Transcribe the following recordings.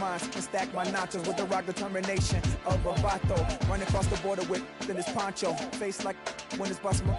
mines and stack my nachos with the rock determination of a vato. Running across the border with in his poncho, face like when it's busting.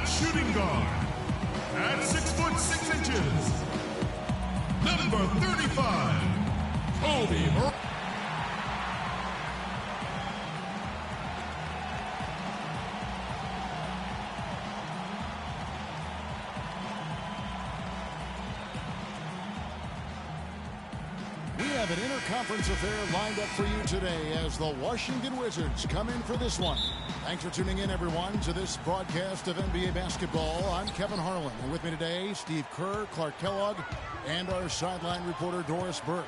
Shooting guard at 6'6" number 35, Kobe. We have an interconference affair lined up for you today as the Washington Wizards come in for this one. Thanks for tuning in, everyone, to this broadcast of NBA basketball. I'm Kevin Harlan, and with me today, Steve Kerr, Clark Kellogg, and our sideline reporter, Doris Burke.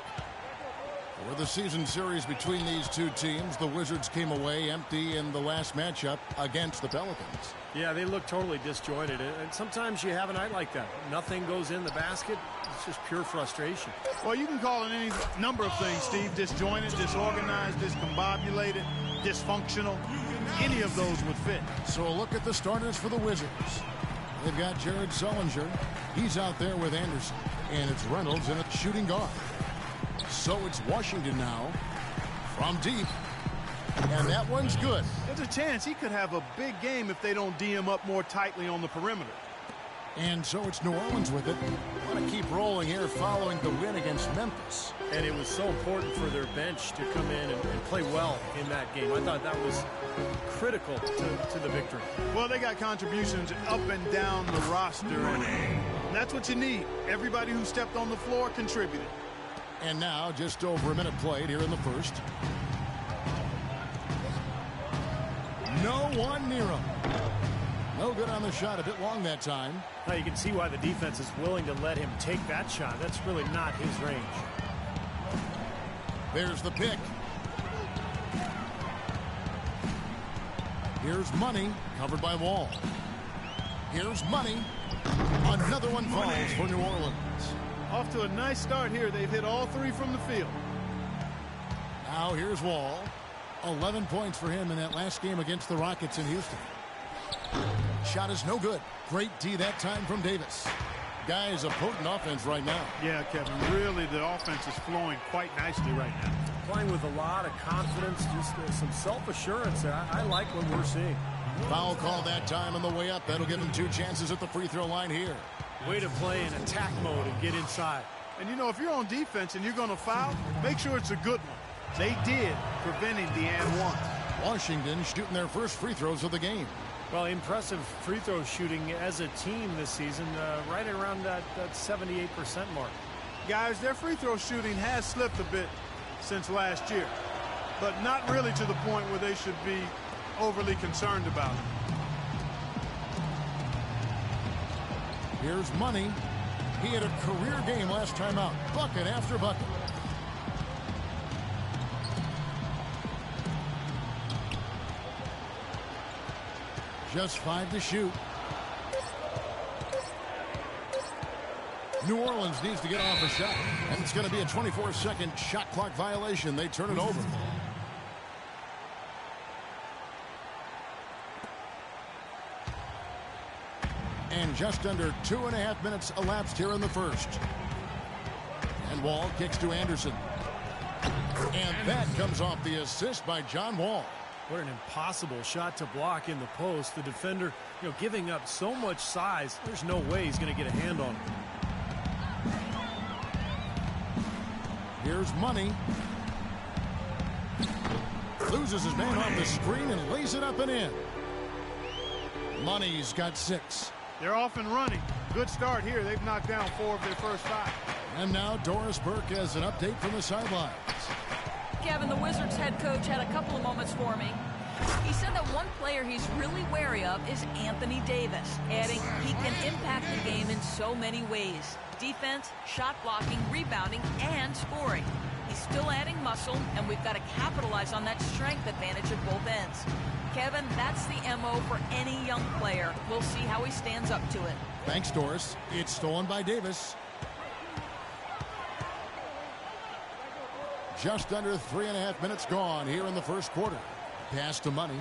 For the season series between these two teams, the Wizards came away empty in the last matchup against the Pelicans. Yeah, they look totally disjointed, and sometimes you have a night like that. Nothing goes in the basket. It's just pure frustration. Well, you can call it any number of things, Steve. Disjointed, disorganized, discombobulated, dysfunctional. Any of those would fit. So a look at the starters for the Wizards. They've got Jared Sullinger. He's out there with Anderson. And it's Reynolds in a shooting guard. So it's Washington now from deep. And that one's good. There's a chance he could have a big game if they don't D him up more tightly on the perimeter. And so it's New Orleans with it. Want to keep rolling here following the win against Memphis. And it was so important for their bench to come in and play well in that game. I thought that was critical to the victory. Well, they got contributions up and down the roster. And that's what you need. Everybody who stepped on the floor contributed. And now just over a minute played here in the first. No one near him. No good on the shot, a bit long that time. Now you can see why the defense is willing to let him take that shot. That's really not his range. There's the pick. Here's Money, covered by Wall. Here's Money. Another one falls for New Orleans. Off to a nice start here. They've hit all three from the field. Now here's Wall. 11 points for him in that last game against the Rockets in Houston. Shot is no good. Great D that time from Davis. Guys, a potent offense right now. Yeah, Kevin, really the offense is flowing quite nicely right now. Playing with a lot of confidence, just some self-assurance there. I like what we're seeing. Foul call that time on the way up. That'll give him 2 chances at the free throw line here. Way to play in attack mode and get inside. And, you know, if you're on defense and you're going to foul, make sure it's a good one. They did, preventing the and one. Washington shooting their first free throws of the game. Well, impressive free throw shooting as a team this season, right around that 78% mark. Guys, their free throw shooting has slipped a bit since last year, but not really to the point where they should be overly concerned about it. Here's Money. He had a career game last time out. Bucket after bucket. Just 5 to shoot. New Orleans needs to get off a shot. And it's going to be a 24-second shot clock violation. They turn it over. And just under 2.5 minutes elapsed here in the first. And Wall kicks to Anderson. And that comes off the assist by John Wall. What an impossible shot to block in the post. The defender, giving up so much size, there's no way he's going to get a hand on it. Here's Money. Loses his man off the screen and lays it up and in. Money's got 6. They're off and running. Good start here. They've knocked down 4 of their first 5. And now Doris Burke has an update from the sidelines. Kevin, the Wizards head coach had a couple of moments for me. He said that one player he's really wary of is Anthony Davis, adding he can impact the game in so many ways. Defense, shot blocking, rebounding, and scoring. He's still adding muscle, and we've got to capitalize on that strength advantage at both ends. Kevin, that's the MO for any young player. We'll see how he stands up to it. Thanks, Doris. It's stolen by Davis. Just under 3.5 minutes gone here in the first quarter. Pass to Money.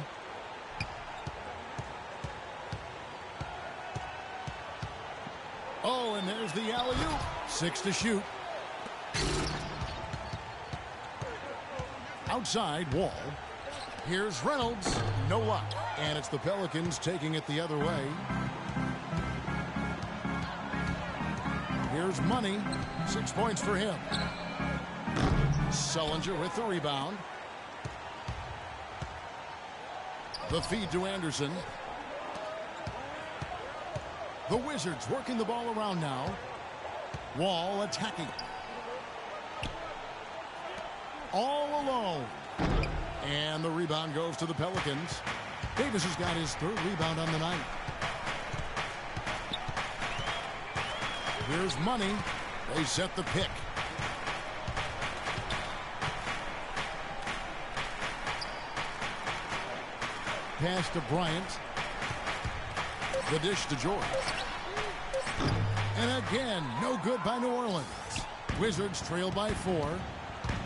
Oh, and there's the alley-oop. 6 to shoot. Outside, Wall. Here's Reynolds. No luck. And it's the Pelicans taking it the other way. Here's Money. 6 points for him. Sullinger with the rebound. The feed to Anderson. The Wizards working the ball around now. Wall attacking. All alone. And the rebound goes to the Pelicans. Davis has got his 3rd rebound on the night. Here's Money. They set the pick. Pass to Bryant. The dish to George. And again, no good by New Orleans. Wizards trail by 4.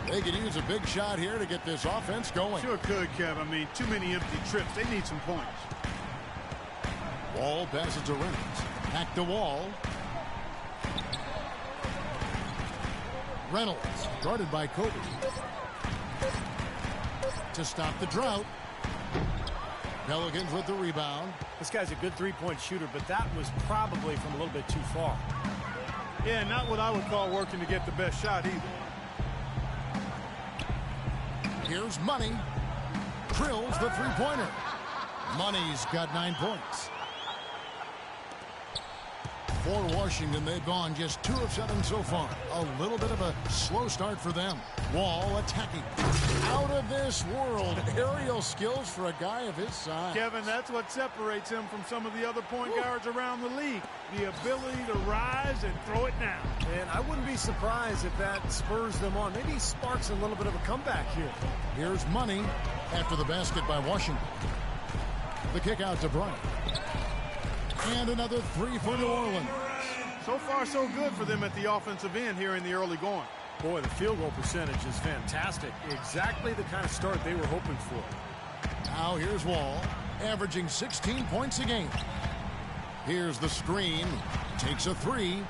They could use a big shot here to get this offense going. Sure could, Kev. I mean, too many empty trips. They need some points. Wall passes to Reynolds. Back to Wall. Reynolds, guarded by Kobe. To stop the drought. Pelicans with the rebound. This guy's a good three-point shooter, but that was probably from a little bit too far. Yeah, not what I would call working to get the best shot either. Here's Money. Drills the three-pointer. Money's got 9 points. For Washington, they've gone just 2 of 7 so far. A little bit of a slow start for them. Wall attacking. Out of this world. Aerial skills for a guy of his size. Kevin, that's what separates him from some of the other point guards around the league. The ability to rise and throw it down. And I wouldn't be surprised if that spurs them on. Maybe sparks a little bit of a comeback here. Here's Money after the basket by Washington. The kick out to Bryant. And another 3 for New Orleans. So far, so good for them at the offensive end here in the early going. Boy, the field goal percentage is fantastic. Exactly the kind of start they were hoping for. Now here's Wall, averaging 16 points a game. Here's the screen. Takes a 3.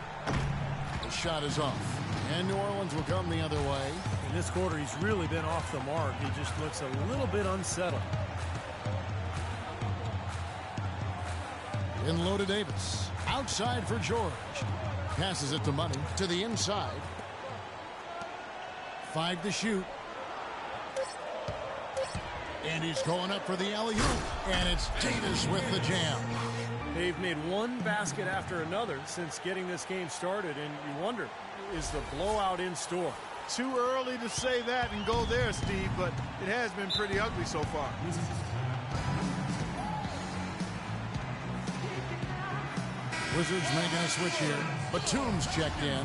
The shot is off. And New Orleans will come the other way. In this quarter, he's really been off the mark. He just looks a little bit unsettled. In low to Davis. Outside for George. Passes it to Money. To the inside. 5 to shoot. And he's going up for the alley-oop. And it's Davis with the jam. They've made one basket after another since getting this game started. And you wonder, is the blowout in store? Too early to say that and go there, Steve, but it has been pretty ugly so far. Wizards making a switch here. Batum's checked in.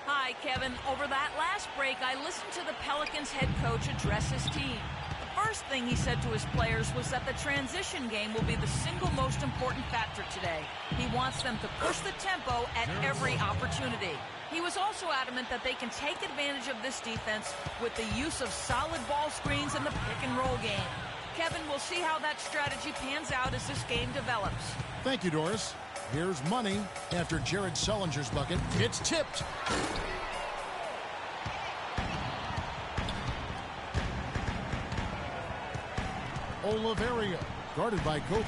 Hi, Kevin. Over that last break, I listened to the Pelicans head coach address his team. The first thing he said to his players was that the transition game will be the single most important factor today. He wants them to push the tempo at every opportunity. He was also adamant that they can take advantage of this defense with the use of solid ball screens in the pick-and-roll game. Kevin, we'll see how that strategy pans out as this game develops. Thank you, Doris. Here's money after Jared Sullinger's bucket. It's tipped. Oliveria, guarded by Kobe.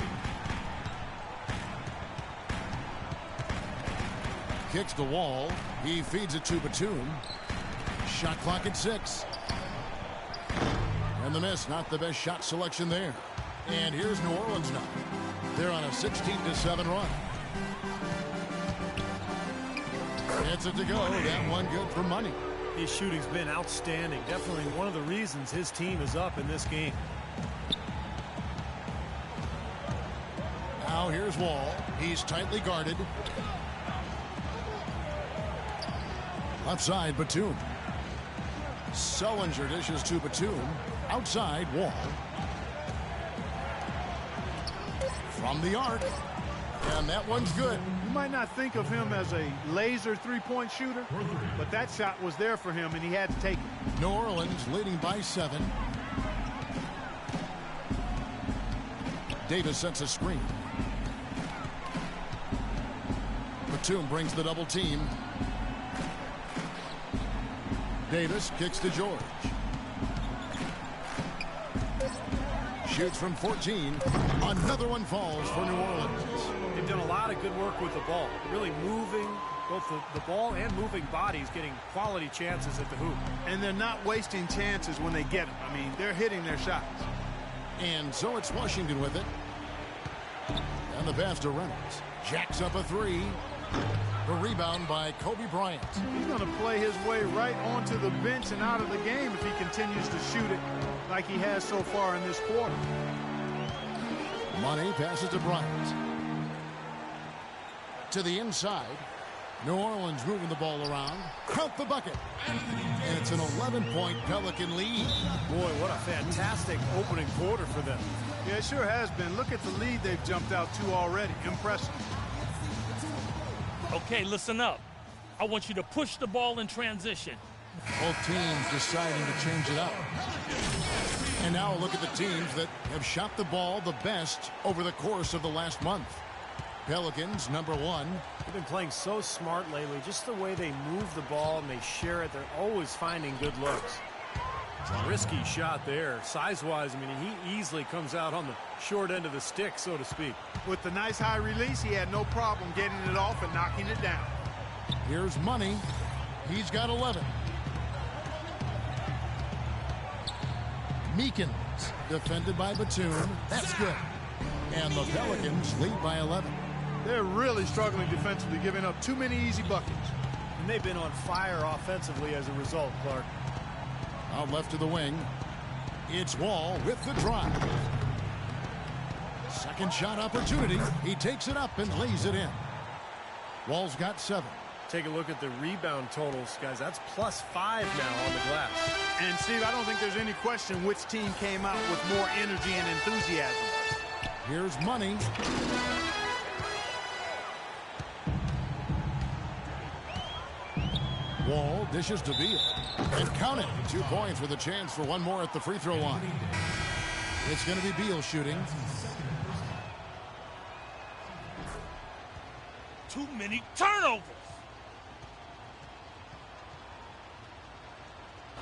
Kicks the wall. He feeds it to Batum. Shot clock at 6. And the miss, not the best shot selection there. And here's New Orleans now. They're on a 16-7 run. Gets it to go. That one good for money. His shooting's been outstanding. Definitely one of the reasons his team is up in this game. Now here's Wall. He's tightly guarded. Left side, Batum. Sullinger dishes to Batum. Outside, Wall. From the arc. And that one's good. You might not think of him as a laser three-point shooter, but that shot was there for him, and he had to take it. New Orleans leading by 7. Davis sets a screen. Batum brings the double team. Davis kicks to George. Shoots from 14. Another one falls for New Orleans. They've done a lot of good work with the ball. Really moving both the ball and moving bodies, getting quality chances at the hoop. And they're not wasting chances when they get them. I mean, they're hitting their shots. And so it's Washington with it. And the pass to Reynolds. Jacks up a 3. The rebound by Kobe Bryant. He's going to play his way right onto the bench and out of the game if he continues to shoot it like he has so far in this quarter. Money passes to Bryant. To the inside. New Orleans moving the ball around. Count the bucket. And it's an 11-point Pelican lead. Boy, what a fantastic opening quarter for them. Yeah, it sure has been. Look at the lead they've jumped out to already. Impressive. Okay, listen up. I want you to push the ball in transition. Both teams deciding to change it up. And now look at the teams that have shot the ball the best over the course of the last month. Pelicans, number 1. They've been playing so smart lately. Just the way they move the ball and they share it. They're always finding good looks. It's a risky shot there. Size-wise, I mean, he easily comes out on the short end of the stick, so to speak. With the nice high release, he had no problem getting it off and knocking it down. Here's Money. He's got 11. Meekins, defended by Batum. That's good. And the Pelicans lead by 11. They're really struggling defensively, giving up too many easy buckets. And they've been on fire offensively as a result, Clark. Out left to the wing. It's Wall with the drive. Second shot opportunity. He takes it up and lays it in. Wall's got 7. Take a look at the rebound totals, guys. That's +5 now on the glass. And, Steve, I don't think there's any question which team came out with more energy and enthusiasm. Here's Money. Wall dishes to Beal. And count it. 2 points with a chance for one more at the free throw line. It's going to be Beal shooting. Too many turnovers.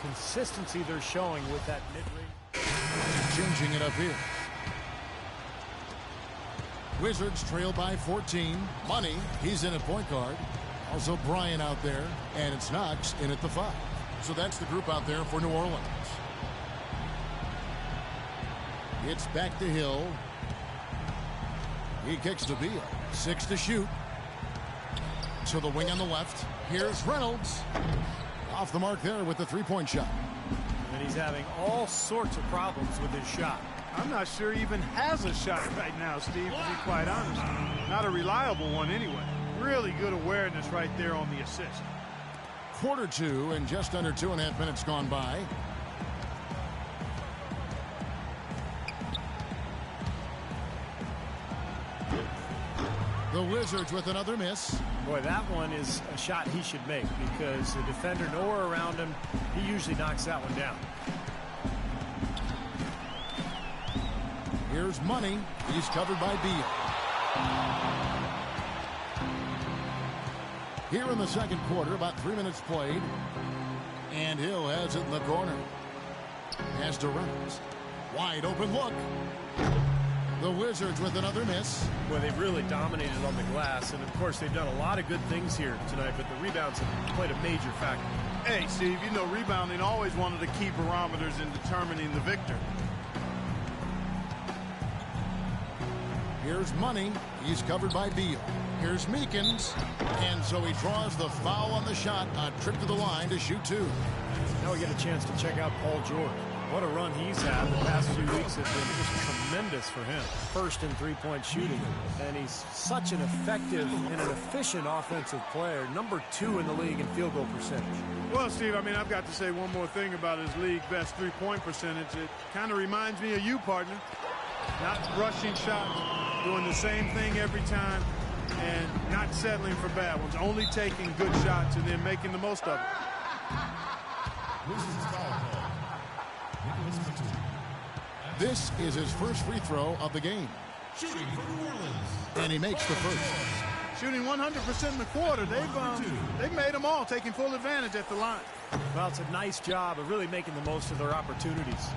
Consistency they're showing with that mid-range. Changing it up here. Wizards trail by 14. Money, he's in at point guard. Also Bryant out there. And it's Knox in at the 5. So that's the group out there for New Orleans. It's back to Hill. He kicks to Beal. 6 to shoot. To the wing on the left. Here's Reynolds. Off the mark there with the three-point shot. And he's having all sorts of problems with his shot. I'm not sure he even has a shot right now, Steve, to be quite honest. Not a reliable one anyway. Really good awareness right there on the assist. Quarter 2 and just under 2.5 minutes gone by. The Wizards with another miss. Boy, that one is a shot he should make because the defender nowhere around him, he usually knocks that one down. Here's Money. He's covered by Beal. Here in the second quarter, about 3 minutes played. And Hill has it in the corner. Pass to Reynolds. Wide open look. The Wizards with another miss. Well, they've really dominated on the glass, and of course they've done a lot of good things here tonight, but the rebounds have played a major factor. Hey, Steve, you know rebounding always one of the key barometers in determining the victor. Here's Money. He's covered by Beal. Here's Meekins. And so he draws the foul on the shot. A trip to the line to shoot two. Now we get a chance to check out Paul George. What a run he's had. The past few weeks have been just tremendous for him. First in three-point shooting. And he's such an effective and an efficient offensive player. Number 2 in the league in field goal percentage. Well, Steve, I mean, I've got to say one more thing about his league best three-point percentage. It kind of reminds me of you, partner. Not rushing shots, doing the same thing every time, and not settling for bad ones. Only taking good shots and then making the most of it. This is his first free throw of the game. Shooting for New Orleans. And he makes the first. Shooting 100% in the quarter. They've made them all, taking full advantage at the line. Well, it's a nice job of really making the most of their opportunities.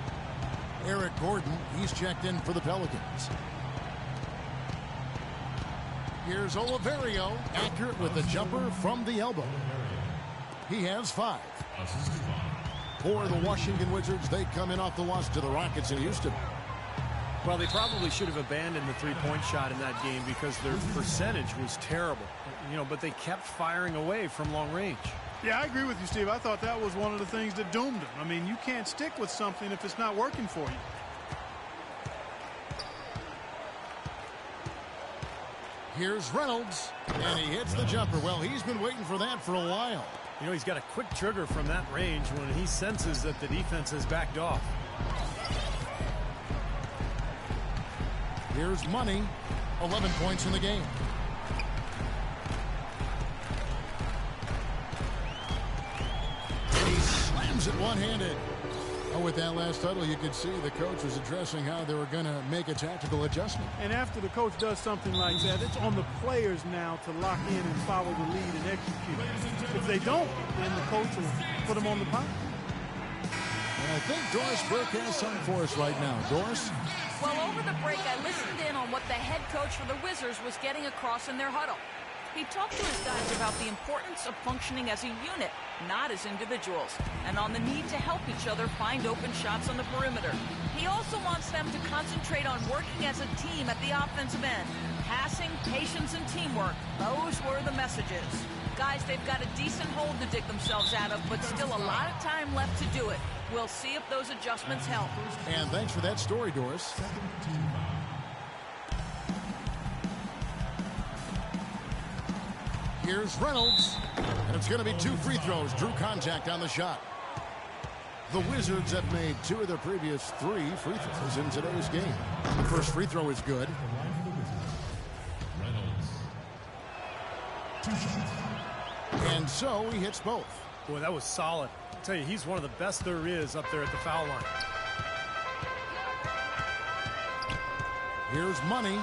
Eric Gordon, he's checked in for the Pelicans. Here's Oliverio, accurate with the jumper from the elbow. He has 5. For the Washington Wizards, they come in off the loss to the Rockets in Houston. Well, they probably should have abandoned the three-point shot in that game because their percentage was terrible. You know, but they kept firing away from long range. Yeah, I agree with you, Steve. I thought that was one of the things that doomed him. I mean, you can't stick with something if it's not working for you. Here's Reynolds, and he hits the jumper. Well, he's been waiting for that for a while. You know, he's got a quick trigger from that range when he senses that the defense has backed off. Here's Money, 11 points in the game. And he slams it one-handed. Oh, with that last huddle, you could see the coach was addressing how they were going to make a tactical adjustment. And after the coach does something like that, it's on the players now to lock in and follow the lead and execute. If they don't, then the coach will put them on the pot. And I think Doris Burke has something for us right now. Doris? Well, over the break, I listened in on what the head coach for the Wizards was getting across in their huddle. He talked to his guys about the importance of functioning as a unit, not as individuals, and on the need to help each other find open shots on the perimeter. He also wants them to concentrate on working as a team at the offensive end. Passing, patience, and teamwork, those were the messages. Guys, they've got a decent hole to dig themselves out of, but still a lot of time left to do it. We'll see if those adjustments help. And thanks for that story, Doris. Here's Reynolds, and it's going to be 2 free throws. Drew contact on the shot. The Wizards have made 2 of their previous 3 free throws in today's game. The first free throw is good. And so he hits both. Boy, that was solid. I'll tell you, he's one of the best there is up there at the foul line. Here's Money.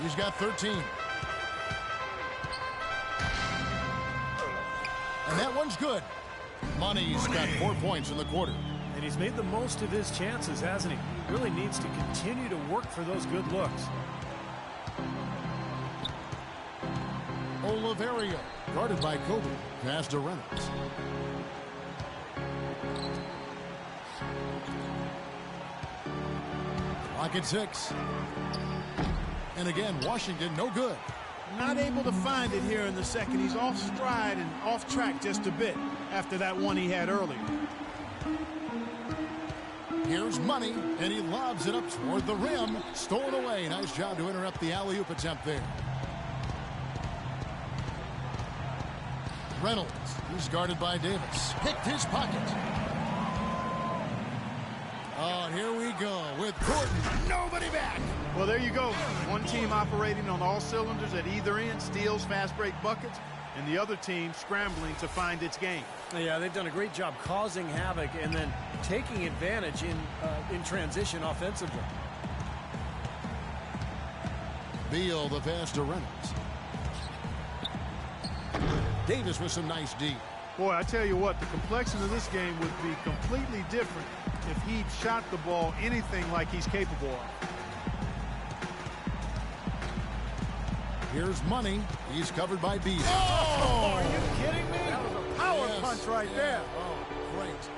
He's got 13. And that one's good. Money's got 4 points in the quarter. And he's made the most of his chances, hasn't he? Really needs to continue to work for those good looks. Oliverio, guarded by Kobe. Pass to Reynolds. Clock at 6. And again, Washington, no good. Not able to find it here in the second. He's off stride and off track just a bit after that one he had earlier. Here's Money, and he lobs it up toward the rim. Stolen away. Nice job to interrupt the alley-oop attempt there. Reynolds, he's guarded by Davis. Picked his pocket. Oh, here we go with Gordon. Nobody back. Well, there you go. One team operating on all cylinders at either end, steals, fast break buckets, and the other team scrambling to find its game. Yeah, they've done a great job causing havoc and then taking advantage in transition offensively. Beal, the pass to Reynolds. Davis with some nice D. Boy, I tell you what, the complexion of this game would be completely different if he'd shot the ball anything like he's capable of. Here's Money. He's covered by B. Oh, are you kidding me? That was a power punch right there. Oh, great.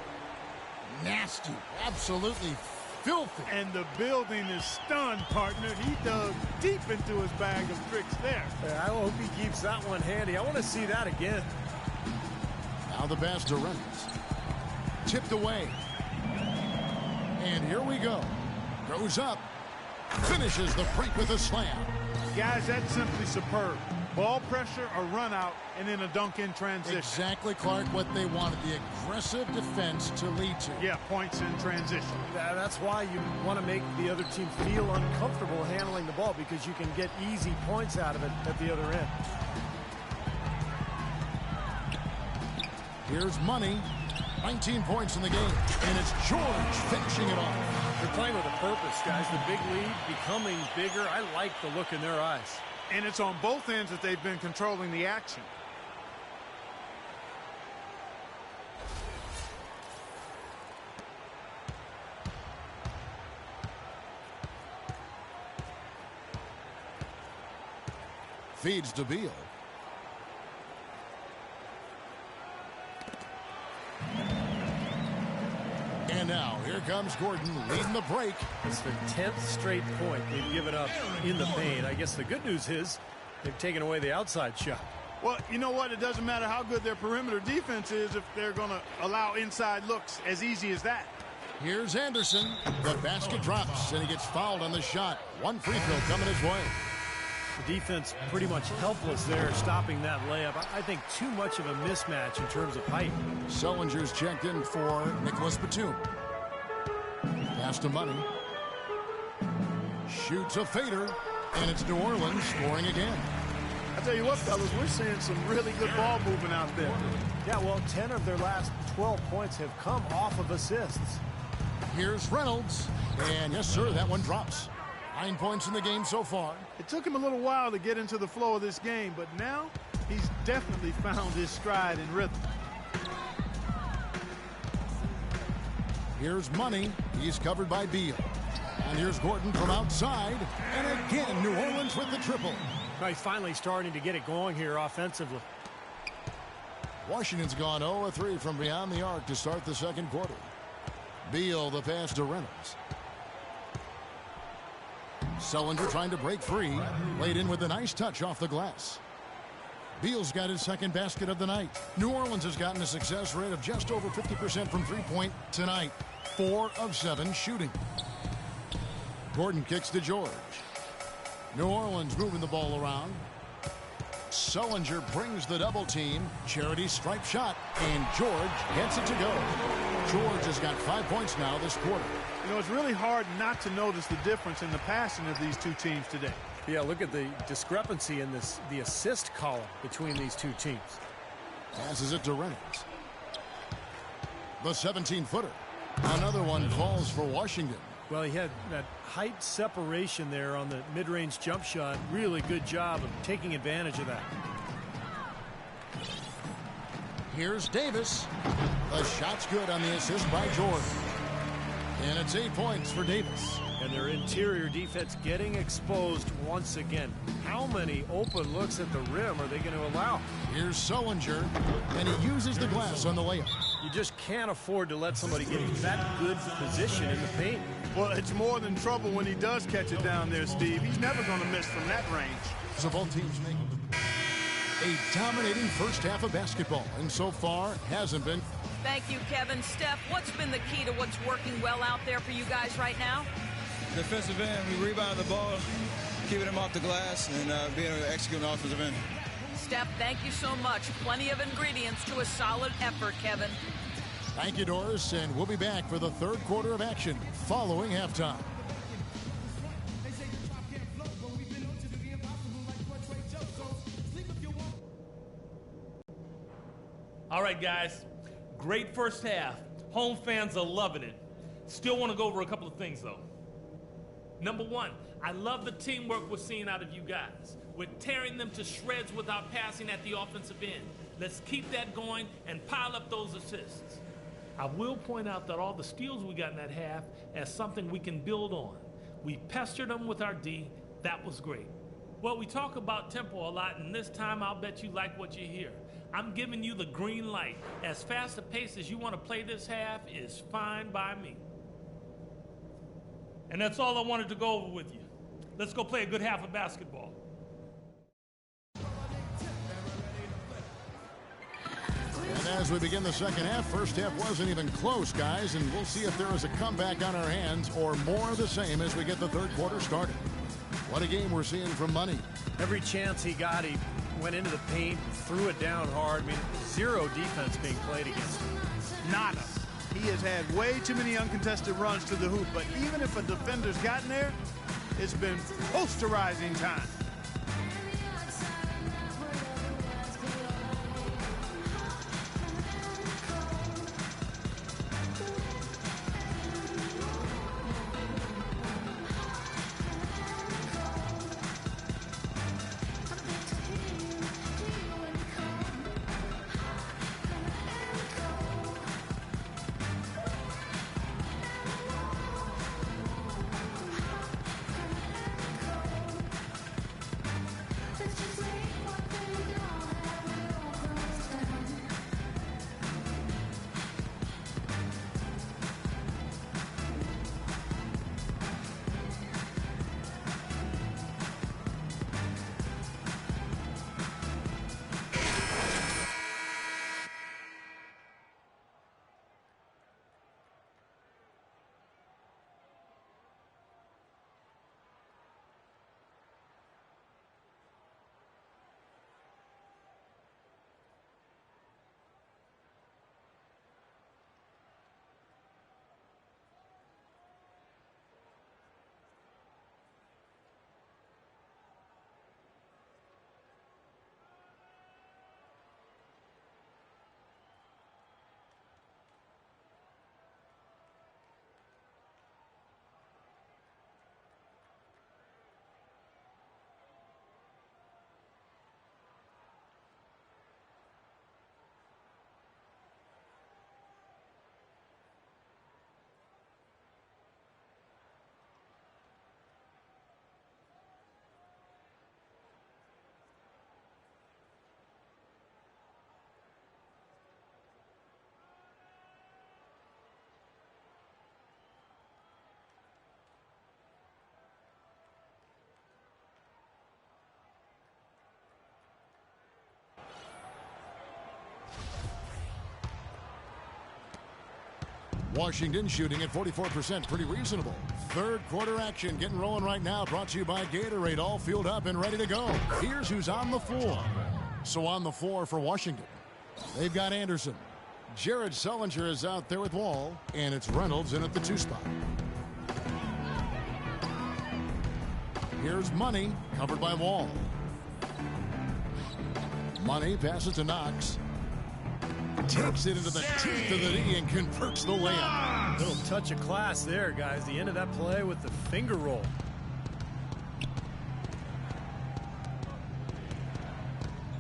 Nasty. Absolutely filthy. And the building is stunned, partner. He dug deep into his bag of tricks there. I hope he keeps that one handy. I want to see that again. Now the pass to Reynolds. Tipped away. And here we go. Goes up. Finishes the break with a slam. Guys, that's simply superb. Ball pressure, a run out, and then a dunk in transition. Exactly, Clark, what they wanted. The aggressive defense to lead to. Yeah, points in transition. That's why you want to make the other team feel uncomfortable handling the ball, because you can get easy points out of it at the other end. Here's Money. 19 points in the game. And it's George finishing it off. They're playing with a purpose, guys. The big lead becoming bigger. I like the look in their eyes. And it's on both ends that they've been controlling the action. Feeds to Beal. And now, here comes Gordon leading the break. It's their 10th straight point they've given up in the paint. I guess the good news is they've taken away the outside shot. Well, you know what? It doesn't matter how good their perimeter defense is if they're going to allow inside looks as easy as that. Here's Anderson. The basket drops, and he gets fouled on the shot. One free throw coming his way. The defense pretty much helpless there, stopping that layup. I think too much of a mismatch in terms of height. Sullinger's checked in for Nicholas Batum. Pass to Money. Shoots a fader, and it's New Orleans scoring again. I tell you what, fellas, we're seeing some really good ball movement out there. Yeah, well, 10 of their last 12 points have come off of assists. Here's Reynolds, and yes, sir, that one drops. 9 points in the game so far. It took him a little while to get into the flow of this game, but now he's definitely found his stride and rhythm. Here's Money. He's covered by Beal. And here's Gordon from outside. And again, New Orleans with the triple. He's finally starting to get it going here offensively. Washington's gone 0-3 from beyond the arc to start the second quarter. Beal, the pass to Reynolds. Sullinger trying to break free. Laid in with a nice touch off the glass. Beal's got his second basket of the night. New Orleans has gotten a success rate of just over 50% from three-point tonight. 4 of 7 shooting. Gordon kicks to George. New Orleans moving the ball around. Sullinger brings the double team. Charity stripe shot. And George gets it to go. George has got 5 points now this quarter. You know, it's really hard not to notice the difference in the passing of these two teams today. Yeah, look at the discrepancy in the assist column between these two teams. Passes it to Reynolds. The 17-footer. Another one falls for Washington. Well, he had that height separation there on the mid-range jump shot. Really good job of taking advantage of that. Here's Davis. The shot's good on the assist by George. And it's 8 points for Davis. And their interior defense getting exposed once again. How many open looks at the rim are they going to allow? Here's Sullinger, and he uses the glass on the layup. You just can't afford to let somebody get that good position in the paint. Well, it's more than trouble when he does catch it down there, Steve. He's never going to miss from that range. So both teams make a dominating first half of basketball, and so far hasn't been. Thank you, Kevin. Steph, what's been the key to what's working well out there for you guys right now? Defensive end, we rebound the ball, keeping them off the glass, and being able to execute an offensive end. Steph, thank you so much. Plenty of ingredients to a solid effort, Kevin. Thank you, Doris, and we'll be back for the third quarter of action following halftime. All right, guys. Great first half. Home fans are loving it. Still want to go over a couple of things, though. Number one, I love the teamwork we're seeing out of you guys. We're tearing them to shreds without passing at the offensive end. Let's keep that going and pile up those assists. I will point out that all the steals we got in that half as something we can build on. We pestered them with our D. That was great. Well, we talk about tempo a lot, and this time I'll bet you like what you hear. I'm giving you the green light. As fast a pace as you want to play this half is fine by me. And that's all I wanted to go over with you. Let's go play a good half of basketball. And as we begin the second half, first half wasn't even close, guys, and we'll see if there is a comeback on our hands or more of the same as we get the third quarter started. What a game we're seeing from Money. Every chance he got, he went into the paint, threw it down hard. I mean, zero defense being played against him. Nada. He has had way too many uncontested runs to the hoop, but even if a defender's gotten there, it's been posterizing time. Washington shooting at 44%, pretty reasonable. Third quarter action getting rolling right now, brought to you by Gatorade, all fueled up and ready to go. Here's who's on the floor. So on the floor for Washington, they've got Anderson. Jared Sullinger is out there with Wall, and it's Reynolds in at the 2 spot. Here's Money, covered by Wall. Money passes to Knox. Takes it into the teeth of the knee and converts the layup. Little touch of class there, guys. The end of that play with the finger roll.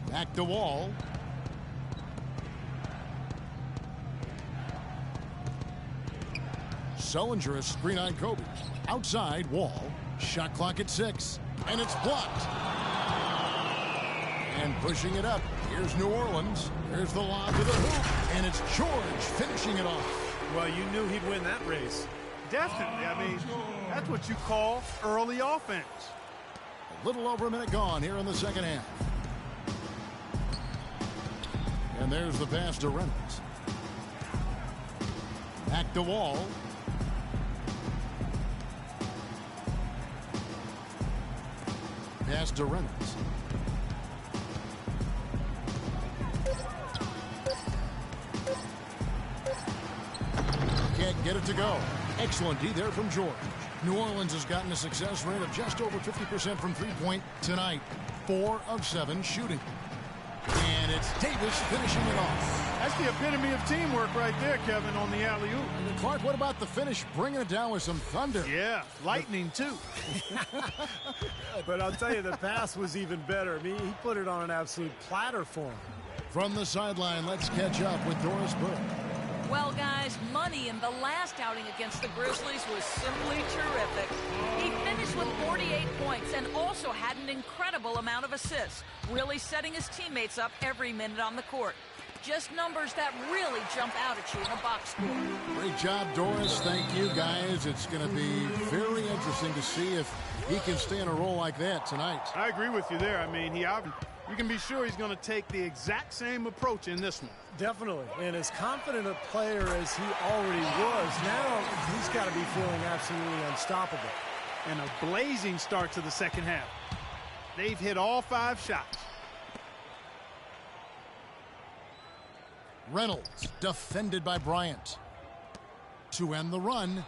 Back to Wall. Sullinger, a screen on Kobe. Outside, Wall. Shot clock at 6. And it's blocked. And pushing it up. Here's New Orleans. Here's the lob to the hoop. And it's George finishing it off. Well, you knew he'd win that race. Definitely. I mean, that's what you call early offense. A little over a minute gone here in the second half. And there's the pass to Reynolds. Back to Wall. Pass to Reynolds. Can't get it to go. Excellent D there from George. New Orleans has gotten a success rate of just over 50% from three-point tonight. 4 of 7 shooting. And it's Davis finishing it off. That's the epitome of teamwork right there, Kevin, on the alley-oop. And Clark, what about the finish? Bringing it down with some thunder. Yeah, lightning, too. But I'll tell you, the pass was even better. I mean, he put it on an absolute platter for him. From the sideline, let's catch up with Doris Burke. Well, guys, Money in the last outing against the Grizzlies was simply terrific. He finished with 48 points and also had an incredible amount of assists, really setting his teammates up every minute on the court. Just numbers that really jump out at you in a box score. Great job, Doris. Thank you, guys. It's going to be very interesting to see if he can stay in a role like that tonight. I agree with you there. I mean, you can be sure he's going to take the exact same approach in this one. Definitely. And as confident a player as he already was, now he's got to be feeling absolutely unstoppable. And a blazing start to the second half. They've hit all 5 shots. Reynolds defended by Bryant. To end the run.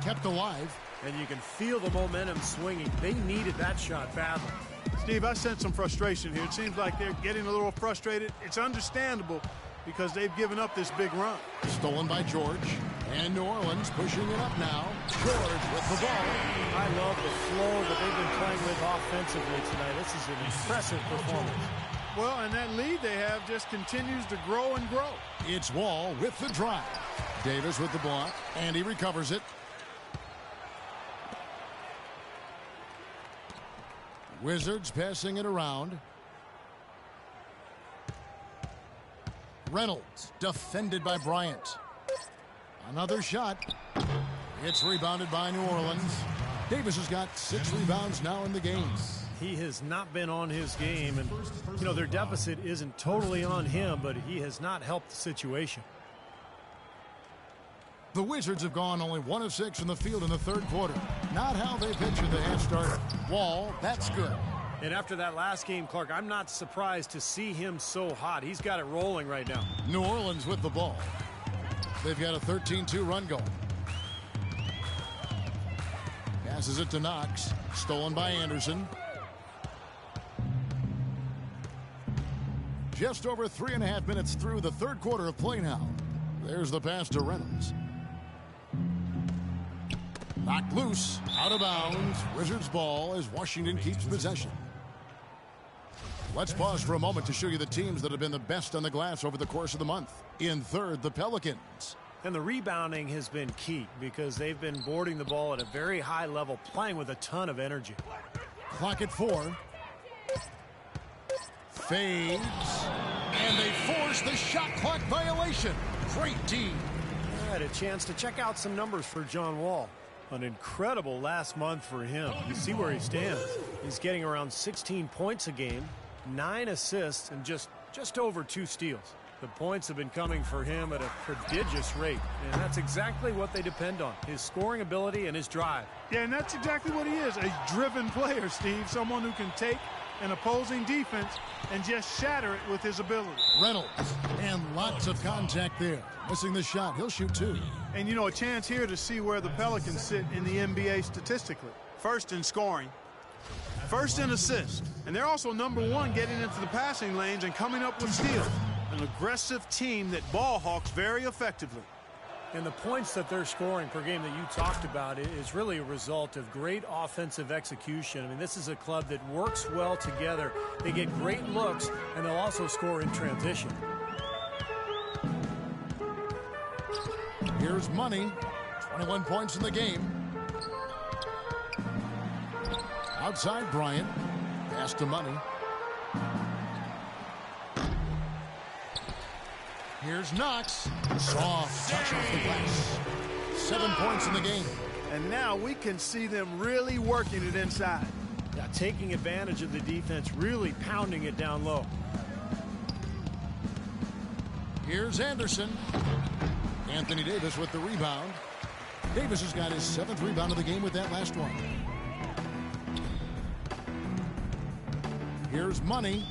Kept alive. And you can feel the momentum swinging. They needed that shot badly. Steve, I sense some frustration here. It seems like they're getting a little frustrated. It's understandable because they've given up this big run. Stolen by George. And New Orleans pushing it up now. George with the ball. I love the flow that they've been playing with offensively tonight. This is an impressive performance. Well, and that lead they have just continues to grow and grow. It's Wall with the drive. Davis with the block. And he recovers it. Wizards passing it around. Reynolds defended by Bryant. Another shot. It's rebounded by New Orleans. Davis has got 6 rebounds now in the game. He has not been on his game, and you know their deficit isn't totally on him, but he has not helped the situation. The Wizards have gone only 1 of 6 from the field in the third quarter. Not how they pictured the half start. Wall, that's good. And after that last game, Clark, I'm not surprised to see him so hot. He's got it rolling right now. New Orleans with the ball. They've got a 13-2 run going. Passes it to Knox. Stolen by Anderson. Just over 3.5 minutes through the third quarter of play now. There's the pass to Reynolds. Knocked loose, out of bounds. Wizards ball as Washington keeps possession. Let's pause for a moment to show you the teams that have been the best on the glass over the course of the month. In third, the Pelicans. And the rebounding has been key because they've been boarding the ball at a very high level, playing with a ton of energy. Clock at 4. Fades. And they force the shot clock violation. Great team. I had a chance to check out some numbers for John Wall. An incredible last month for him. You see where he stands. He's getting around 16 points a game, 9 assists, and just over 2 steals. The points have been coming for him at a prodigious rate, and that's exactly what they depend on, his scoring ability and his drive. Yeah, and that's exactly what he is, a driven player, Steve, someone who can take an opposing defense and just shatter it with his ability. Reynolds, and lots of contact there. Missing the shot, he'll shoot 2. And, you know, a chance here to see where the Pelicans sit in the NBA statistically. First in scoring, first in assists, and they're also #1 getting into the passing lanes and coming up with steals. An aggressive team that ball hawks very effectively. And the points that they're scoring per game that you talked about is really a result of great offensive execution. I mean, this is a club that works well together. They get great looks, and they'll also score in transition. Here's Money. 21 points in the game. Outside Bryant. Pass to Money. Here's Knox. Soft touch off the glass. 7 points in the game. And now we can see them really working it inside. Yeah, taking advantage of the defense, really pounding it down low. Here's Anderson. Anthony Davis with the rebound. Davis has got his 7th rebound of the game with that last one. Here's Money.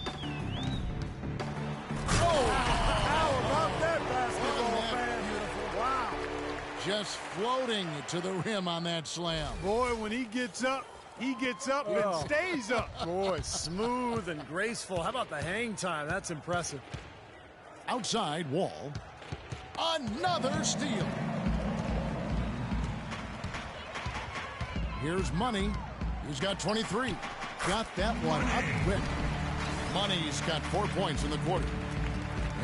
Oh! How about that basketball, man? Wow. Just floating to the rim on that slam. Boy, when he gets up and stays up. Boy, smooth and graceful. How about the hang time? That's impressive. Outside Wall. Another steal. Here's Money. He's got 23. Got that one up quick. Money's got 4 points in the quarter.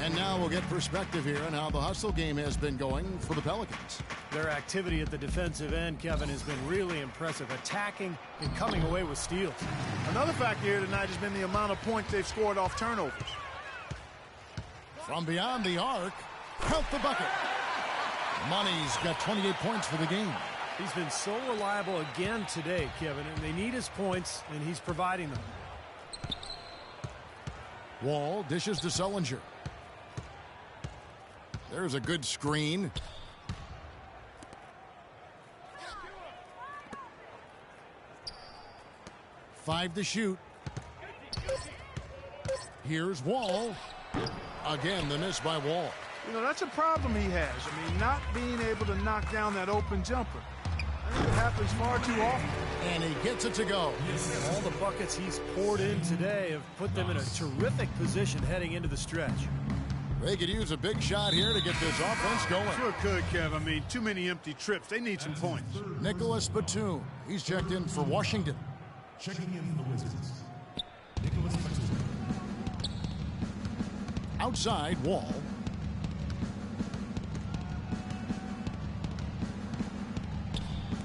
And now we'll get perspective here on how the hustle game has been going for the Pelicans. Their activity at the defensive end, Kevin, has been really impressive, attacking and coming away with steals. Another factor here tonight has been the amount of points they've scored off turnovers. From beyond the arc, count the bucket. Money's got 28 points for the game. He's been so reliable again today, Kevin, and they need his points, and he's providing them. Wall dishes to Sullinger. There's a good screen. Five to shoot. Here's Wall. Again, the miss by Wall. You know, that's a problem he has. I mean, not being able to knock down that open jumper. I think it happens far too often. And he gets it to go. All the buckets he's poured in today have put them in a terrific position heading into the stretch. They could use a big shot here to get this offense going. Sure could, Kev. I mean, too many empty trips. They need some points. Nicholas Batum. He's checked in for Washington. Checking in for the Wizards, Nicholas Batum. Outside, Wall.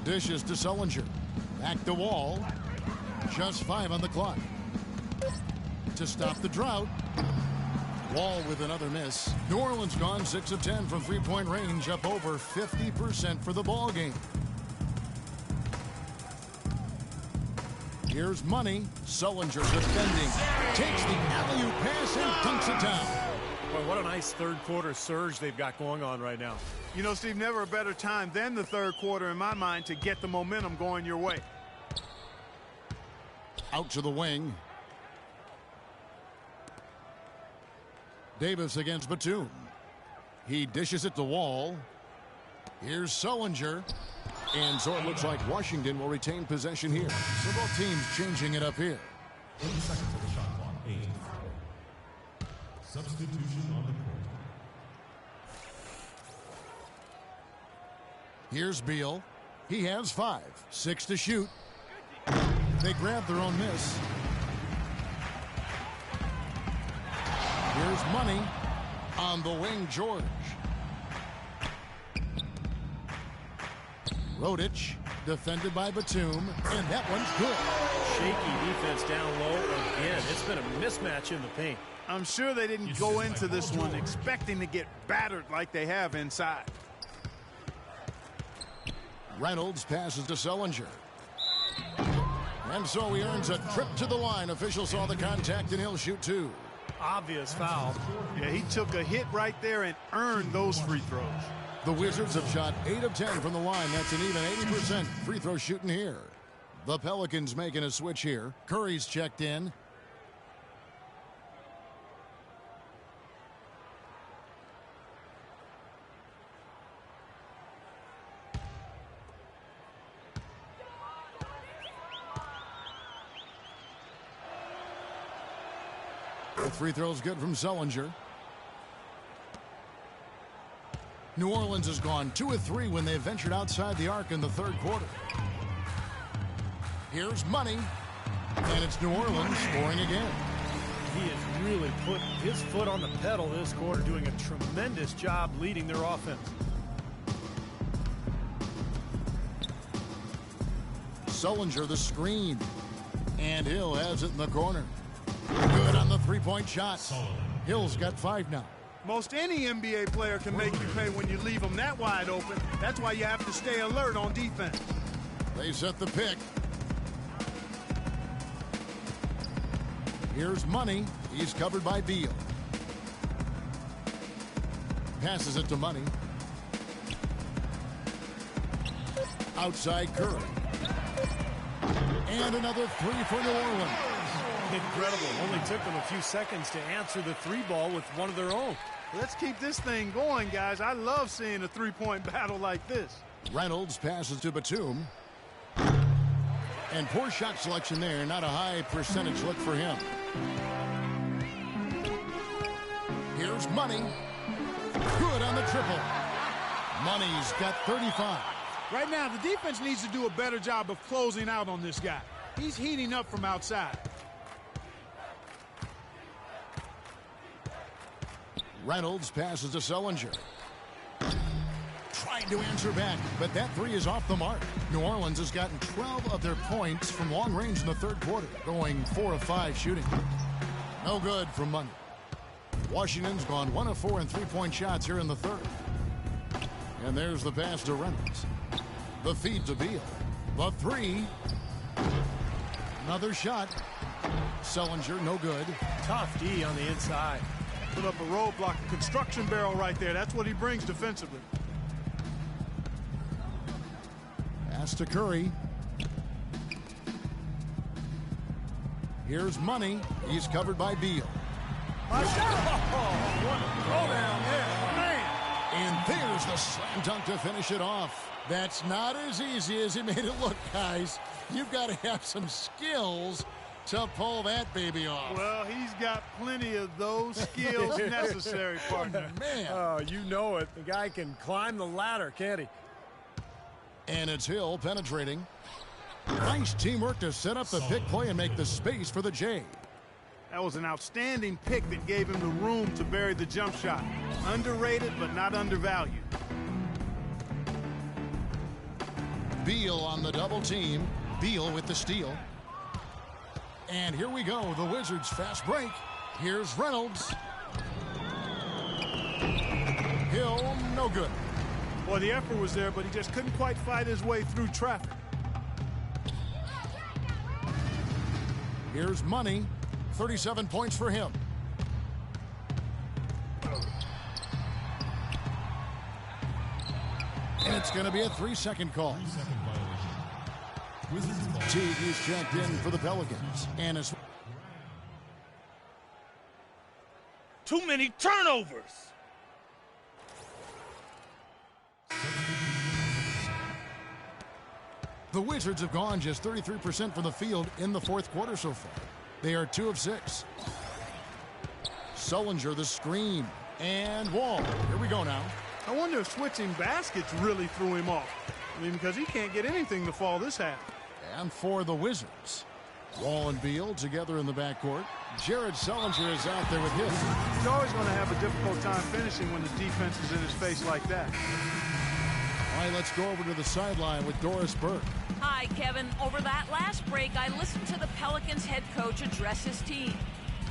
Dishes to Sullinger. Back to Wall. Just 5 on the clock. To stop the drought. Wall with another miss. New Orleans gone 6 of 10 from three-point range, up over 50% for the ball game. Here's Money. Sullinger defending. Takes the alley-oop pass and dunks it down. Boy, what a nice third-quarter surge they've got going on right now. You know, Steve, never a better time than the third quarter in my mind to get the momentum going your way. Out to the wing. Davis against Batum. He dishes it to Wall. Here's Sullinger. And so it looks like Washington will retain possession here. So both teams changing it up here. 30 seconds of the shot clock. 8. Substitution on the court. Here's Beal. He has 5. 6 to shoot. They grab their own miss. Here's Money. On the wing, George. Rodich, defended by Batum, and that one's good. Shaky defense down low again. It's been a mismatch in the paint. I'm sure they didn't go into this one expecting to get battered like they have inside. Reynolds passes to Sullinger. And so he earns a trip to the line. Officials saw the contact, and he'll shoot 2. Obvious foul. Yeah, he took a hit right there and earned those free throws. The Wizards have shot 8 of 10 from the line. That's an even 80% free throw shooting here. The Pelicans making a switch here. Curry's checked in. The free throw's good from Sullinger. New Orleans has gone 2 of 3 when they ventured outside the arc in the third quarter. Here's Money, and it's New Orleans scoring again. He has really put his foot on the pedal this quarter, doing a tremendous job leading their offense. Sullinger the screen, and Hill has it in the corner. Good on the three-point shot. Hill's got 5 now. Most any NBA player can make you pay when you leave them that wide open. That's why you have to stay alert on defense. They set the pick. Here's Money. He's covered by Beal. Passes it to Money. Outside Curry. And another 3 for New Orleans. Incredible. Only took them a few seconds to answer the 3-ball with one of their own. Let's keep this thing going, guys. I love seeing a three-point battle like this. Reynolds passes to Batum. And poor shot selection there. Not a high percentage look for him. Here's Money. Good on the triple. Money's got 35. Right now, the defense needs to do a better job of closing out on this guy. He's heating up from outside. Reynolds passes to Sullinger. Trying to answer back, but that three is off the mark. New Orleans has gotten 12 of their points from long range in the third quarter, going 4 of 5 shooting. No good from Money. Washington's gone 1 of 4 in three-point shots here in the third. And there's the pass to Reynolds. The feed to Beal. The three. Another shot. Sullinger, no good. Tough D on the inside. Put up a roadblock, a construction barrel right there. That's what he brings defensively. Pass to Curry. Here's Money. He's covered by Beal. My shot! Oh, what a throwdown there, man! And there's the slam dunk to finish it off. That's not as easy as he made it look, guys. You've got to have some skills to pull that baby off. Well, he's got plenty of those skills necessary, partner. Man. Oh, you know it. The guy can climb the ladder, can't he? And it's Hill penetrating. Nice teamwork to set up the pick play and make the space for the J. That was an outstanding pick that gave him the room to bury the jump shot. Underrated, but not undervalued. Beal on the double team. Beal with the steal. And here we go, the Wizards fast break. Here's Reynolds. Hill, no good. Well, the effort was there, but he just couldn't quite fight his way through traffic. Here's Money. 37 points for him. And it's going to be a 3-second call. 3-second violation. Wizards ball. Teague is checked in for the Pelicans. And it's Too many turnovers. the Wizards have gone just 33% from the field in the fourth quarter so far. They are 2 of 6. Sullinger the screen. And Wall. Here we go now. I wonder if switching baskets really threw him off. I mean, because he can't get anything to fall this half. And for the Wizards, Wall and Beal together in the backcourt. Jared Sullinger is out there with his. He's always going to have a difficult time finishing when the defense is in his face like that. All right, let's go over to the sideline with Doris Burke. Hi, Kevin. Over that last break, I listened to the Pelicans head coach address his team.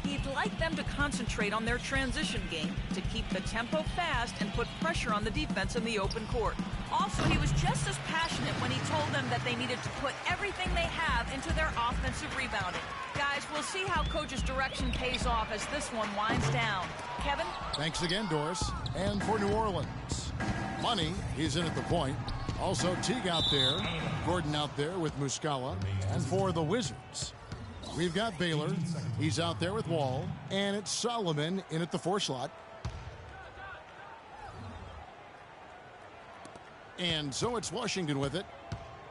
He'd like them to concentrate on their transition game, to keep the tempo fast and put pressure on the defense in the open court. Also, he was just as passionate when he told them that they needed to put everything they have into their offensive rebounding. Guys, we'll see how Coach's direction pays off as this one winds down. Kevin? Thanks again, Doris. And for New Orleans, Money, he's in at the point. Also Teague out there, Gordon out there with Muscala. And for the Wizards, we've got Baylor. He's out there with Wall. And it's Solomon in at the 4 slot. And so it's Washington with it.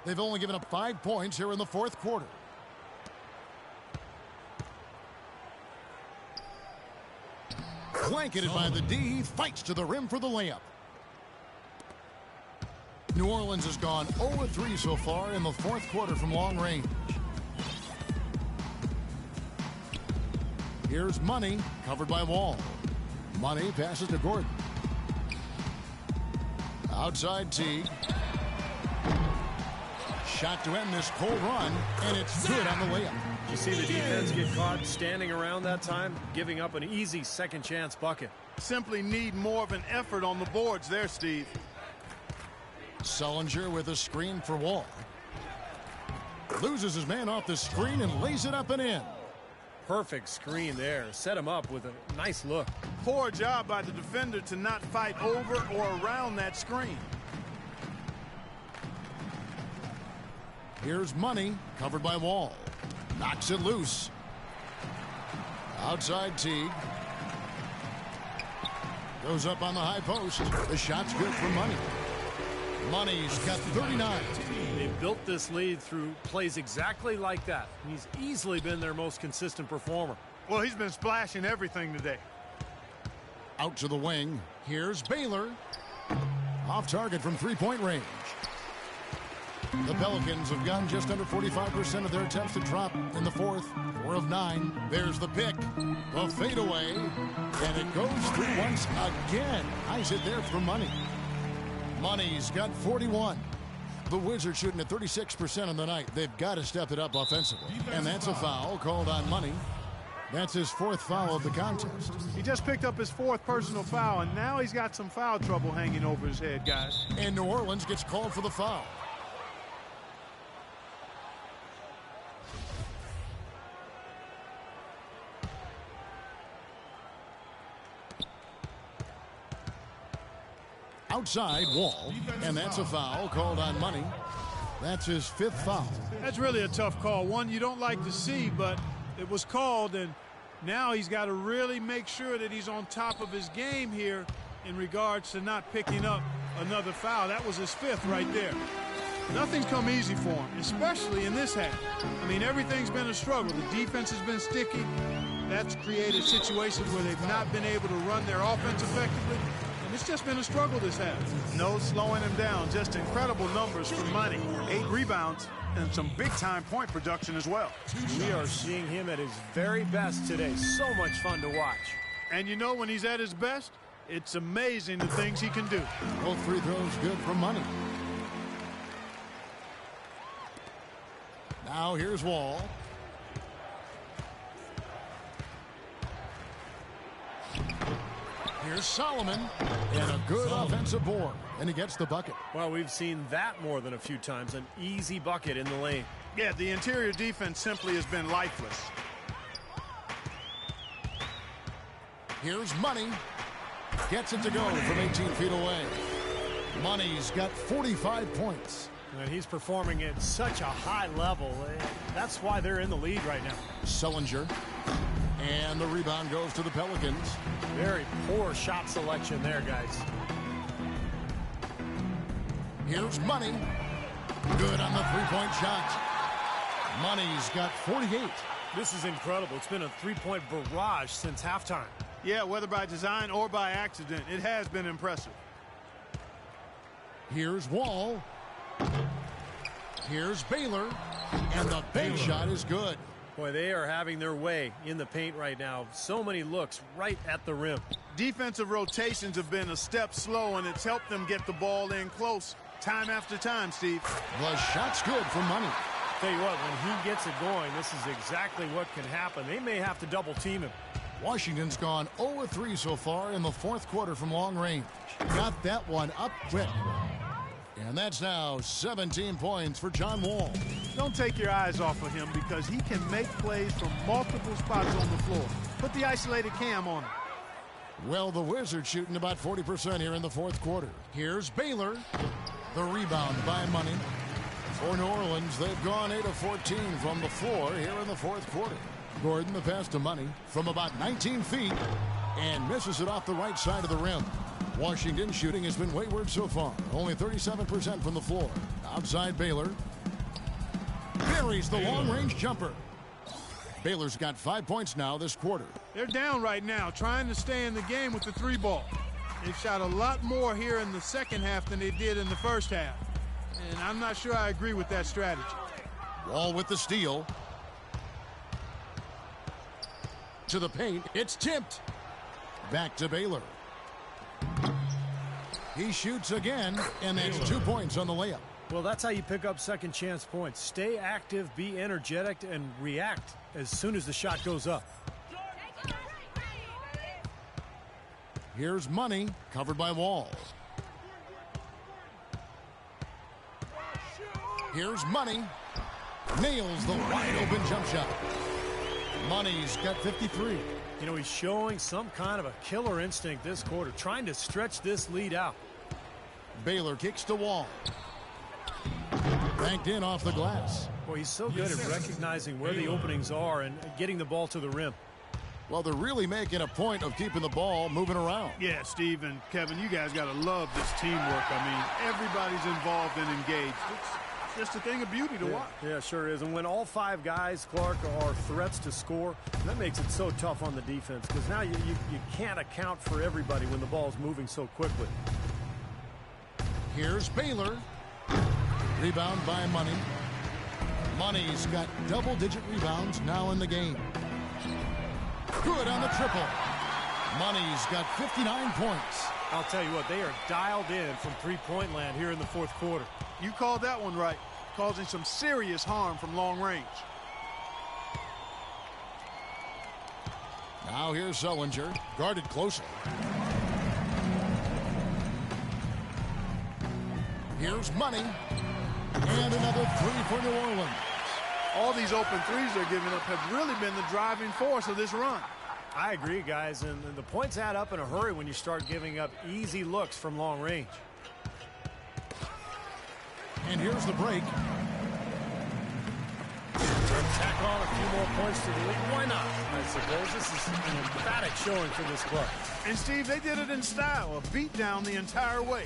They've only given up 5 points here in the fourth quarter. Blanketed by the D. He fights to the rim for the layup. New Orleans has gone 0-3 so far in the fourth quarter from long range. Here's Money, covered by Wall. Money passes to Gordon. Outside Teague. Shot to end this cold run, and it's good on the layup. You see the defense get caught standing around that time, giving up an easy second chance bucket. Simply need more of an effort on the boards there, Steve. Sullinger with a screen for Wall. Loses his man off the screen and lays it up and in. Perfect screen there. Set him up with a nice look. Poor job by the defender to not fight over or around that screen. Here's Money, covered by Wall. Knocks it loose. Outside Teague. Goes up on the high post. The shot's good for Money. Money's got 39. They built this lead through plays exactly like that. He's easily been their most consistent performer. Well, he's been splashing everything today. Out to the wing. Here's Baylor. Off target from 3-point range. The Pelicans have gotten just under 45% of their attempts to drop in the fourth. 4 of 9. There's the pick. The fadeaway. And it goes through once again. Eyes it there for Money. Money's got 41. The Wizards shooting at 36% on the night. They've got to step it up offensively. And that's a foul called on Money. That's his 4th foul of the contest. He just picked up his 4th personal foul, and now he's got some foul trouble hanging over his head, guys. And New Orleans gets called for the foul. Outside Wall, and that's a foul called on Money. That's his 5th foul. That's really a tough call. One you don't like to see, but it was called, and now he's got to really make sure that he's on top of his game here in regards to not picking up another foul. That was his 5th right there. Nothing's come easy for him, especially in this half. I mean, everything's been a struggle. The defense has been sticky. That's created situations where they've not been able to run their offense effectively. It's just been a struggle this half. No slowing him down. Just incredible numbers for Money. 8 rebounds and some big-time point production as well. We are seeing him at his very best today. So much fun to watch. And you know, when he's at his best, it's amazing the things he can do. Both free throws good for Money. Now here's Wall. Here's Solomon, and a good offensive board, and he gets the bucket. Well, we've seen that more than a few times, an easy bucket in the lane. Yeah, the interior defense simply has been lifeless. Here's Money, gets it to go from 18 feet away. Money's got 45 points. And he's performing at such a high level. That's why they're in the lead right now. Sullinger. And the rebound goes to the Pelicans. Very poor shot selection there, guys. Here's Money. Good on the three-point shot. Money's got 48. This is incredible. It's been a three-point barrage since halftime. Yeah, whether by design or by accident, it has been impressive. Here's Wall. Here's Baylor. And the bank shot is good. Boy, they are having their way in the paint right now. So many looks right at the rim. Defensive rotations have been a step slow, and it's helped them get the ball in close time after time, Steve. The shot's good for Money. Tell you what, when he gets it going, this is exactly what can happen. They may have to double team him. Washington's gone 0-3 so far in the 4th quarter from long range. Got that one up quick. And that's now 17 points for John Wall. Don't take your eyes off of him because he can make plays from multiple spots on the floor. Put the isolated cam on him. Well, the Wizards shooting about 40% here in the 4th quarter. Here's Baylor. The rebound by Money. For New Orleans, they've gone 8 of 14 from the floor here in the 4th quarter. Gordon, the pass to Money from about 19 feet and misses it off the right side of the rim. Washington shooting has been wayward so far. Only 37% from the floor. Outside Baylor. Buries the long-range jumper. Baylor's got 5 points now this quarter. They're down right now, trying to stay in the game with the 3-ball. They've shot a lot more here in the second half than they did in the first half. And I'm not sure I agree with that strategy. Wall with the steal. To the paint. It's tipped. Back to Baylor. He shoots again, and that's 2 points on the layup. Well, that's how you pick up second chance points. Stay active, be energetic, and react as soon as the shot goes up. Here's Money, covered by Wall. Here's Money. Nails the wide open jump shot. Money's got 53. You know, he's showing some kind of a killer instinct this quarter, trying to stretch this lead out. Baylor kicks to Wall. Banked in off the glass. Boy, he's so good at recognizing where the openings are and getting the ball to the rim. Well, they're really making a point of keeping the ball moving around. Yeah, Steve and Kevin, you guys got to love this teamwork. I mean, everybody's involved and engaged. It's just a thing of beauty to watch. Yeah, sure is. And when all 5 guys, Clark, are threats to score, that makes it so tough on the defense because now you can't account for everybody when the ball's moving so quickly. Here's Baylor. Rebound by Money. Money's got double-digit rebounds now in the game. Good on the triple. Money's got 59 points. I'll tell you what, they are dialed in from three-point land here in the fourth quarter. You called that one right, causing some serious harm from long range. Now here's Sullinger, guarded closely. Here's Money. And another three for New Orleans. All these open threes they're giving up have really been the driving force of this run. I agree, guys, and the points add up in a hurry when you start giving up easy looks from long range. And here's the break. Tack on a few more points to the lead. Why not? I suppose this is an emphatic showing for this club. And, Steve, they did it in style, a beat down the entire way.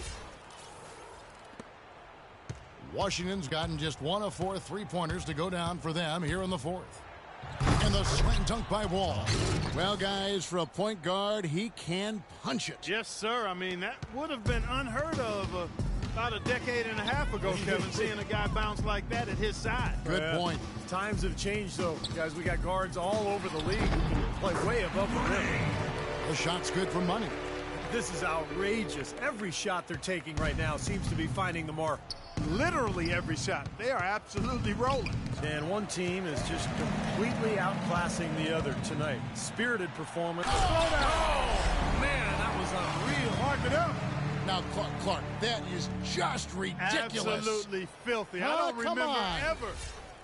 Washington's gotten just one of 4 three-pointers to go down for them here in the fourth. And the slam dunk by Wall. Well, guys, for a point guard, he can punch it. Yes, sir. I mean, that would have been unheard of about a decade and a half ago, Kevin, seeing a guy bounce like that at his side. Good point. Times have changed, though. Guys, we got guards all over the league who can play way above the rim. The shot's good for Money. This is outrageous. Every shot they're taking right now seems to be finding the mark. Literally every shot. They are absolutely rolling. And one team is just completely outclassing the other tonight. Spirited performance. Oh, man, that was unreal. Mark it up. Now, Clark, that is just ridiculous. Absolutely filthy. I don't come remember on. ever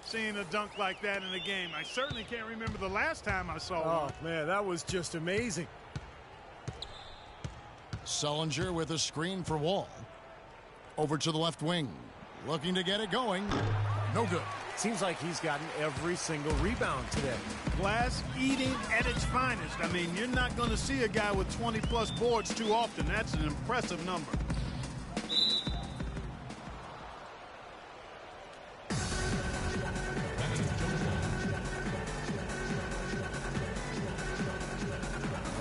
seeing a dunk like that in a game. I certainly can't remember the last time I saw one. Oh, man, that was just amazing. Sullinger with a screen for Wall. Over to the left wing. Looking to get it going. No good. Seems like he's gotten every single rebound today. Glass eating at its finest. I mean, you're not going to see a guy with 20-plus boards too often. That's an impressive number.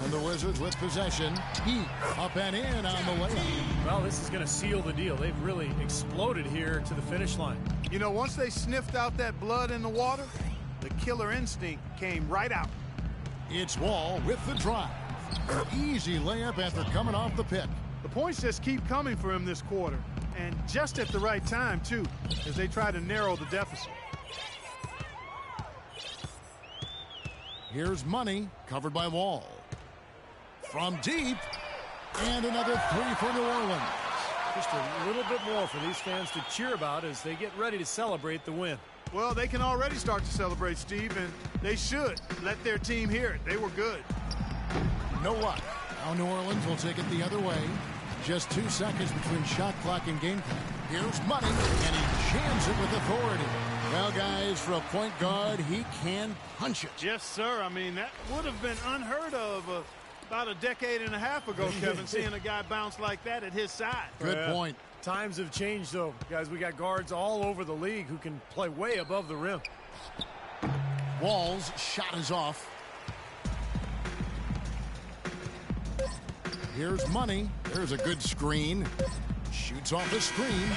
And the Wizards with possession. Heat up and in on the layup. Well, this is going to seal the deal. They've really exploded here to the finish line. You know, once they sniffed out that blood in the water, the killer instinct came right out. It's Wall with the drive. An easy layup after coming off the pick. The points just keep coming for him this quarter, and just at the right time, too, as they try to narrow the deficit. Here's Money, covered by Wall. From deep, and another three for New Orleans. Just a little bit more for these fans to cheer about as they get ready to celebrate the win. Well, they can already start to celebrate, Steve, and they should let their team hear it. They were good. No luck. Now New Orleans will take it the other way. Just 2 seconds between shot clock and game clock. Here's Money, and he jams it with authority. Well, guys, for a point guard, he can punch it. Yes, sir. I mean, that would have been unheard of about a decade and a half ago, Kevin, seeing a guy bounce like that at his side. Good point. Times have changed, though. Guys, we got guards all over the league who can play way above the rim. Wall's shot is off. Here's Money. There's a good screen. Shoots off the screen.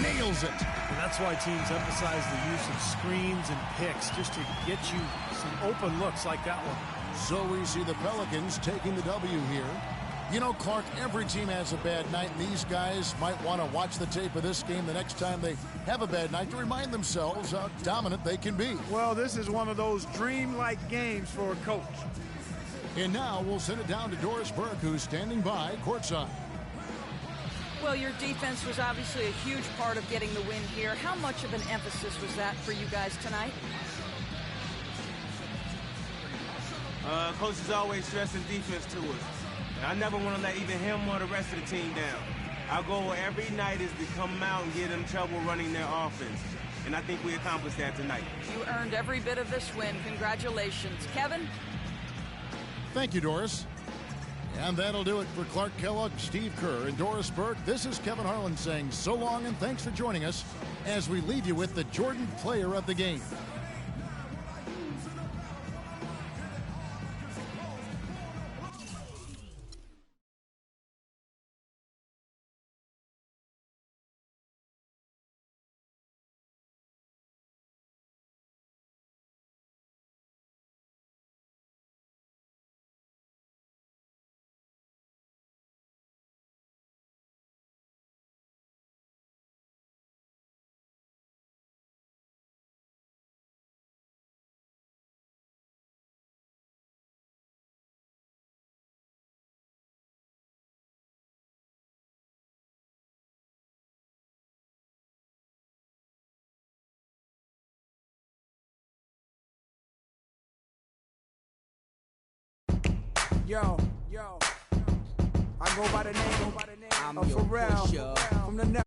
Nails it. And that's why teams emphasize the use of screens and picks, just to get you some open looks like that one. So we see the Pelicans taking the W here. You know, Clark, every team has a bad night, and these guys might want to watch the tape of this game the next time they have a bad night to remind themselves how dominant they can be. Well, this is one of those dream-like games for a coach. And now we'll send it down to Doris Burke, who's standing by courtside. Well, your defense was obviously a huge part of getting the win here. How much of an emphasis was that for you guys tonight? Coach is always stressing defense to us. And I never want to let even him or the rest of the team down. Our goal every night is to come out and get in trouble running their offense. And I think we accomplished that tonight. You earned every bit of this win. Congratulations. Kevin? Thank you, Doris. And that'll do it for Clark Kellogg, Steve Kerr, and Doris Burke. This is Kevin Harlan saying so long and thanks for joining us as we leave you with the Jordan Player of the Game. Yo. I go by the name of Pharrell from the network.